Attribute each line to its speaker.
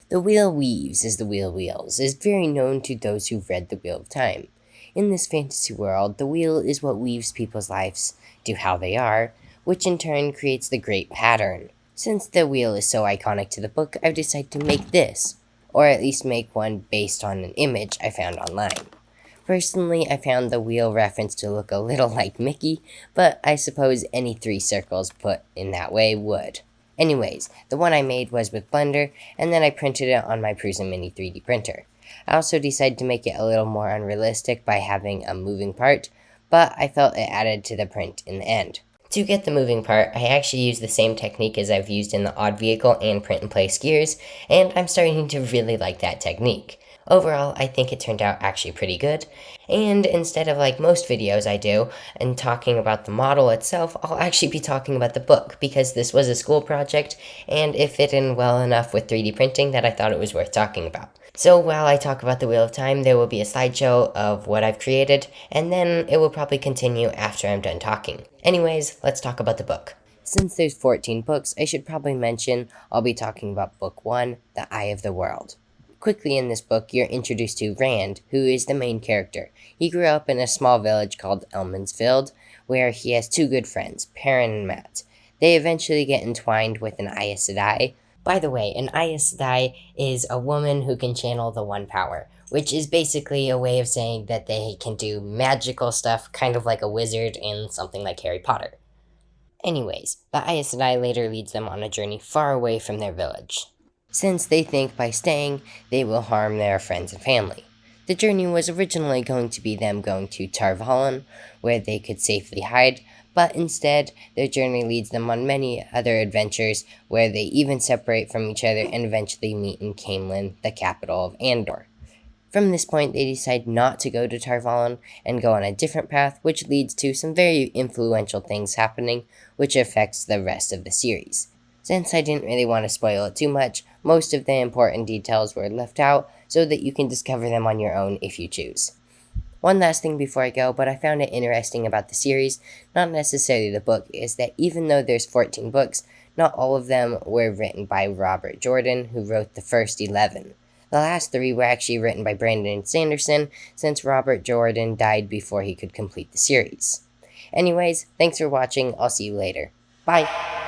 Speaker 1: The wheel weaves as the wheel wheels is very known to those who've read The Wheel of Time. In this fantasy world, the wheel is what weaves people's lives to how they are, which in turn creates the great pattern. Since the wheel is so iconic to the book, I've decided to make this, or at least make one based on an image I found online. Personally, I found the wheel reference to look a little like Mickey, but I suppose any three circles put in that way would. Anyways, the one I made was with Blender, and then I printed it on my Prusa Mini 3D printer. I also decided to make it a little more unrealistic by having a moving part, but I felt it added to the print in the end. To get the moving part, I actually used the same technique as I've used in the Odd Vehicle and Print and Play skiers, and I'm starting to really like that technique. Overall, I think it turned out actually pretty good, and instead of like most videos I do and talking about the model itself, I'll actually be talking about the book because this was a school project and it fit in well enough with 3D printing that I thought it was worth talking about. So while I talk about the Wheel of Time, there will be a slideshow of what I've created, and then it will probably continue after I'm done talking. Anyways, let's talk about the book. Since there's 14 books, I should probably mention I'll be talking about Book 1, The Eye of the World. Quickly in this book, you're introduced to Rand, who is the main character. He grew up in a small village called Elmansfield, where he has two good friends, Perrin and Matt. They eventually get entwined with an Aes Sedai. By the way, an Aes Sedai is a woman who can channel the One Power, which is basically a way of saying that they can do magical stuff, kind of like a wizard in something like Harry Potter. Anyways, the Aes Sedai later leads them on a journey far away from their village, since they think by staying, they will harm their friends and family. The journey was originally going to be them going to Tar Valon, where they could safely hide, but instead, their journey leads them on many other adventures, where they even separate from each other and eventually meet in Caemlyn, the capital of Andor. From this point, they decide not to go to Tar Valon and go on a different path, which leads to some very influential things happening, which affects the rest of the series. Since I didn't really want to spoil it too much, most of the important details were left out so that you can discover them on your own if you choose. One last thing before I go, but I found it interesting about the series, not necessarily the book, is that even though there's 14 books, not all of them were written by Robert Jordan, who wrote the first 11. The last 3 were actually written by Brandon Sanderson, since Robert Jordan died before he could complete the series. Anyways, thanks for watching, I'll see you later. Bye!